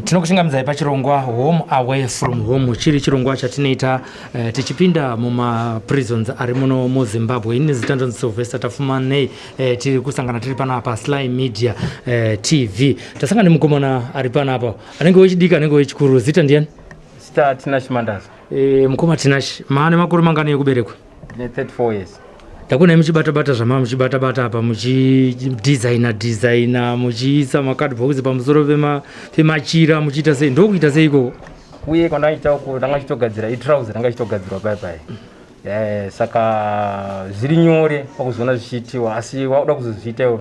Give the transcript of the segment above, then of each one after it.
Tinokushingamidza pachirongwa Home Away from Home, chiri chirongwa chatinoita tichipinda muma prisons ari muno muZimbabwe. Ini zita Sylvester Tafuma nei tiri kusangana tiri panapa Sly Media TV. Tasangana mukomana ari panapa. Anenge wechidika anenge wechikuru, zita ndiani? Zita Tinashe Mandaza. Mukoma Tinashe, maane makuru mangani ekuberekwa? 34 years. Takuna muchibata muchibata apa muchidesigner muchiisa makadhibhokisi pamusoro pemachira muchiita sei, ndokuita seiko? Uye kwandaita uko ndanga chitogadzira trouser ndanga chitogadzirwa pai. Saka zviri nyore pakuzona zvichitiwa, asi wakuda kuzozviita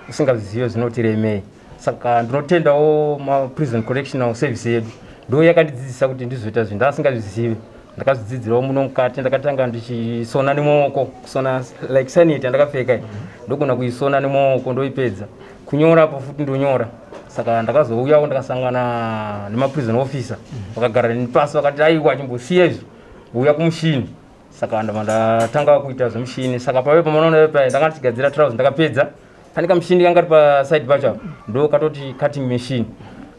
usingazivi zvinotiremei. Saka ndinotendawo ma prison correctional service yedu ndo yakandidzidzisa kuti ndizoita zvinhu ndasingazvizivi. Ndakazvidzidzirawo muno mukati, ndakatanga ndichisona nemaoko, kusona like sanity ndakapfeka ndogona kuisona nemaoko ndoipedza. Kunyora pafuti ndonyora. Saka ndakazouyawo ndakasangana nema prison officer vakagara nepasi vakati aiwa chimbosiya izvo uya kumushini. Saka ndatanga kuita zvemushini. Saka pave pamanoona paya ndakachigadzira trouser ndakapedza. Pane kamushini kanga pa side pacho ndo katoti cutting machine.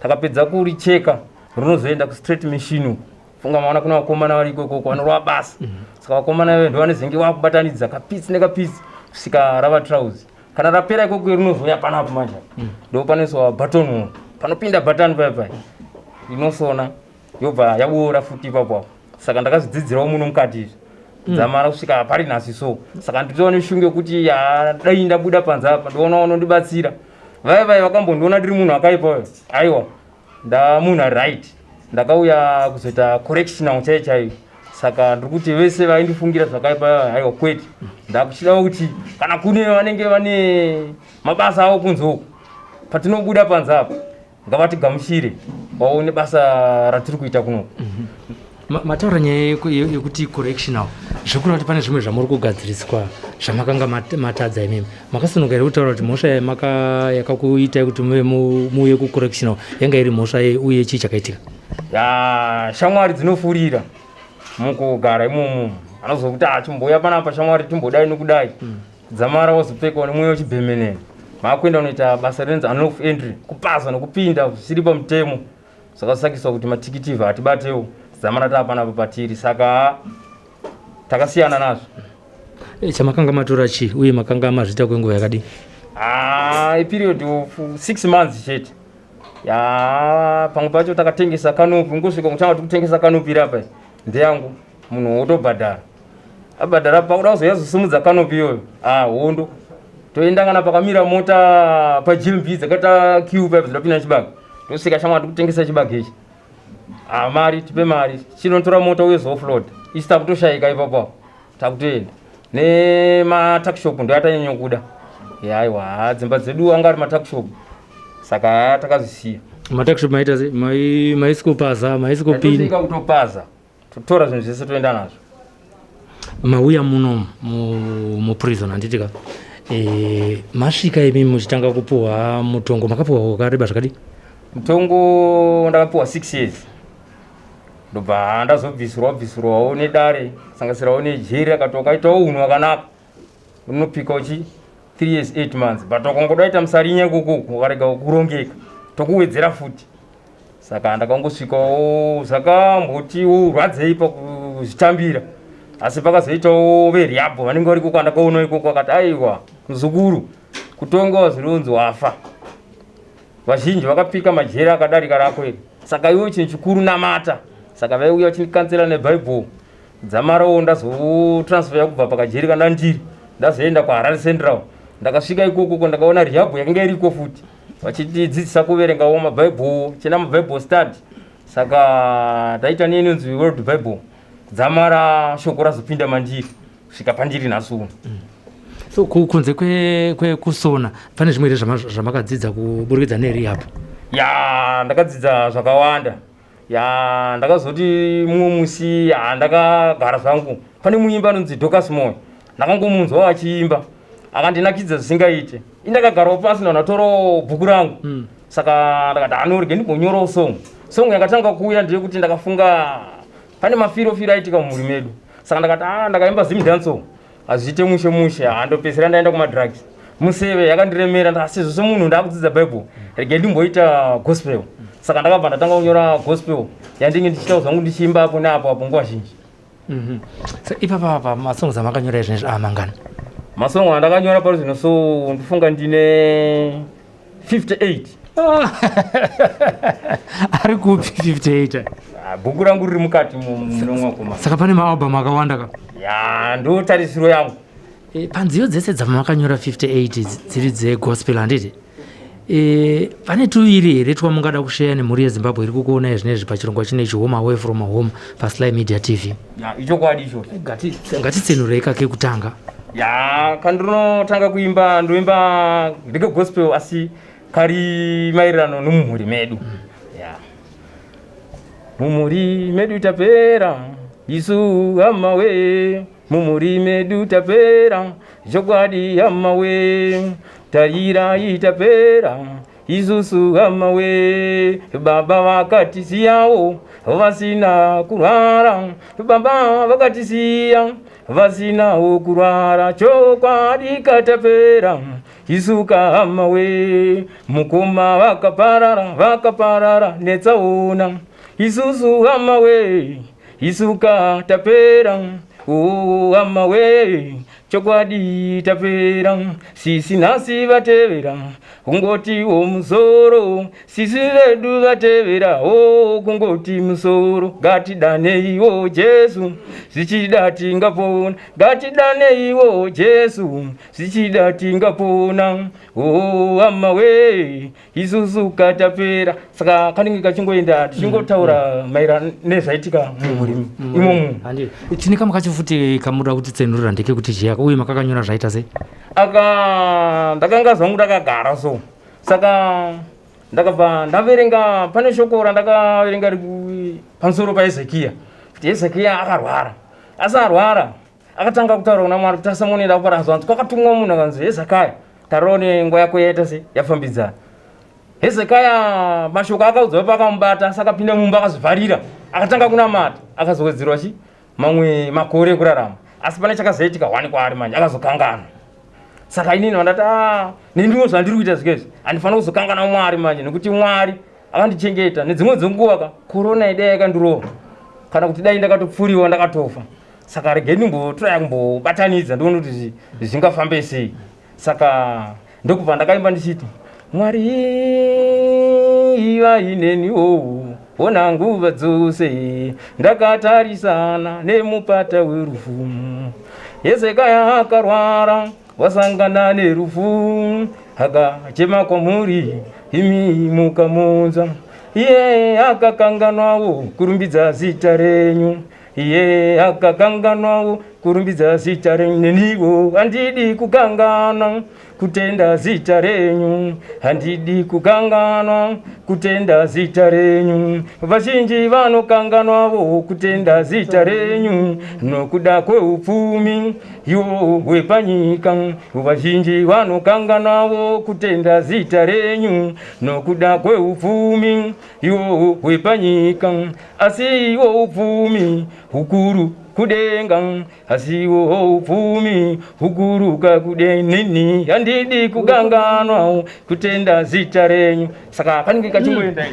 Takapedza kuricheka runozoenda ku straight machine. Funga maana kuna vakomana vari ikoko vanorwa basa. Saka vakomana vedu vanezenge vakubatanidza kapitsi nekapitsi kusvika rava trouser. Kana rapera ikoko runozoya panapo manje. Ndo panoswa button, panopinda button paya inosona yobva yaboora futi ipapo. Saka ndakazvidzidzirawo muno mukati dzamara kusvika pari nhasi so. Saka nditoone shungu yekuti dai ndabuda panze apa ndoona unondibatsira. Vai vakambondiona ndiri munhu akaipa. Aiwa ndamunhu right. Ndakauya kuzoita correctional chaiyo. Saka ndikuti vese vaindifungira zvakaipa aiwa kwete. Ndakuchida kuti kana kune vanenge vane mabasa awo kunzoko patinobuda panze apa ngavatigamuchire vaone basa ratiri kuita kuno. Mataura nyaya yekuti correctional zvikuru kuti pane zvimwe zvamuri kugadziriswa zvamakanga matadza imimi. Makasinoka here kutaura kuti mhosva yakakuita kuti muuye kucorrectional yanga iri mhosva uye chii chakaitika? Shamwari dzinofurira mukugara imomo. Anozokuti chimboya panapa shamwari timbodai nokudai. Dzamara wazopfekawo nemweya wechibhemenene. Makuenda unoita basa rinonzi unlawful entry, kupasa nokupinda zvisiri pamutemo. Zvakasakiswa kuti matikiti hatibatewo. Dzamara tapanapa patiri. Saka takasiyana nazvo. Chamakanga matora chii uye makanga mazviita kwenguva yakadii? Period of 6 months chete. Pamwe pacho takatengesa kanupi, ngosvika kuchanga tikutengesa kanupi rapa ndeyangu munhu wotobhadhara. Abhadhara pakuda kuzoyazosimudza kanupi iyoyo hondo toenda kana pakamira mota paGMB dzakata queue paipa dzinopinda chibage ndosvika shamwa tikutengesa chibage ichi. Mari tipe mari chinotora mota uyezo offload isi takutoshayika ipapo takutoenda nematakshop ndo atanyanya kuda. Aiwa dzimba dzedu anga ari matakshop. Saka takazisiya. Matakshop maita maisikopaza maisikopini kutopaza totora zvinhu zvese toenda nazvo. Mauya muno muprison handitika masvika imimi muchitanga kupuhwa mutongo. Makapuhwa wakareba zvakadii? Mutongo ndakapuhwa 6 years. Ndobva ndazobvisirwawo nedare sangasirawo nejeri rakatoka itawo unhu wakanaka unopika uchi 3 years 8 months. But wakangodaita musarinya ikoko wakarega kurongeka tokuwedzera futi. Saka ndakangosvikawo zvakamboti urwadzei pakuzvitambira. Asi pakazoitawo veriyabho vanenge vari ikoko ndakaona ikoko akati aiwa muzukuru kutonga zvironzi wafa. Vazhinji vakapika majeri akadarika rako iri. Saka iwe chinhu chikuru namata. Saka vaiuya vachindikanzera nebhaibheri. Dzamarawo ndazotransfer kubva pakajeri kana ndiri ndazoenda kuHarare Central. Ndakasvika ikoko ndakaona rehab yakanga iriko futi vachitidzidzisa kuverengawo mabhaibheri chena mabhaibheri study. Saka taita inonzi World Bible. Dzamara shoko razopinda mandiri kusvika pandiri nhasi. So kunze kwekusona pane zvimwe here zvamakadzidza kuburikidza nerehab? Ndakadzidza zvakawanda. Ndakazoti mumwe musi ndakagara zvangu pane muimba anonzi Dorcas Moyo ndakangomunzwa achiimba akandinakidza zvisingaite. Indakagarawo pasi ndatorawo bhuku rangu. Saka ndakati anorege ndimbonyorawo song yakatanga kuuya ndeyekuti ndakafunga pane mafiro aitika mumhuri medu. Saka ndakati ndakaimba zimudhanso hazviite mushe ndopedzisira ndaenda kumadrugs. Museve yakandiremera ndasezvo semunhu ndakudzidza Bible rege ndimboita gospel. saka ndakabva ndatanga kunyora gospel yandinge ndichita zvangu ndichiimba apo neapo apo nguva zhinji. So ipapa masongs amakanyora izvinezvi amangana? Masongo andakanyora pari zvino so ndifunga ndine 58. Ari kupi 58? Bhuku rangu riri mukati munomwako. Saka pane maalbum akawanda ka? Ya, ndo tarisiro yangu. Panziyo dzese dzamakanyora 58 dziri dzegospel handiti? Pane tuviri here twamungada kusheya nemhuri yeZimbabwe iri kukuona izvinezvi pachirongwa chinechi Home Away from Home paSly Media TV? Ya, ichokwadi icho. Ngatitsenurei kake kutanga. Ya, kandinotanga kuimba ndoimba ndike gospel asi kari maererano nomumhuri medu. Ya. Mumhuri medu tapera isu hamawe, mumhuri medu tapera chokwadi hamawe, tarira itapera isusu hamawe, baba vakatisiyawo vasina kurwara, baba vakatisiya vasinawo kurwara, chokwadi katapera isuka hamawe, mukoma vakaparara netsaona isusu hamawe, isuka tapera hamawe, chokwadi tapera sisi nasi vatevera kungoti musoro, sisi vedu vatevera kungoti musoro, ngatidaneiwo Jesu zichida tingapona, ngatidaneiwo Jesu zichida tingapona hamawe, isusu katapera. Saka kanenge kachingoenda tichingotaura maererano nezvaitika mumhuri imomo. Tine kamwe kacho futi kamuda kutitsenurira ndeke kuti chiyaka uye makakanyora zvaita sei? Ndakanga zvangu ndakagara so, saka ndakabva ndaverenga pane shoko randakaverenga riri pamusoro paHezekiya, kuti Hezekiya akarwara, asi arwara akatanga kutaura kuna Mwari kuti asamonera kuparadza. Kwakatumwa munhu akanzi Hezekiya, taraone nguva yako yaita sei yafambidzana. Hezekiya mashoko akaudza pakamubata, saka pinda mumba akazvivharira akatanga kunamata, akazowedzerwa mamwe makore ekurarama, asi pane chakazoitika wani kwaari manje akazokangana. Saka inini vandati nendimo zvandiri kuita zvikezvi handifanira kuzokangana Mwari manje, nekuti Mwari akandichengeta. Nedzimwe dzenguva korona idai yakandirova, kana kuti dai ndakatopfuriwa ndakatofa. Saka regei ndimbotora kumbobatanidza ndione kuti zvingafambe sei. Saka ndokubva ndakaimba ndichiti Mwari vaineniwo ona nguva dzose ndakatarisana nemupata werufu. Hezekiya akarwara wasangana nerufu, akachema kwamuri imi mukamunza. Iye akakanganwawo kurumbidza zita renyu, iye akakanganwawo kurumbidza zita renyu. Neniwo handidi kukangana kutenda zita renyu, handidi kukanganwa kutenda zita renyu. Vazhinji vanokanganwawo kutenda zita renyu nokuda kweupfumi iwo hwepanyika. Vazhinji vanokanganwawo kutenda zita renyu nokuda kweupfumi iwo hwepanyika. Asi iwo upfumi hukuru kudenga, asiwo upfumi hukuruka kudenini, handidi kukanganwa kutenda zita renyu. Saka kanenge kachingoenda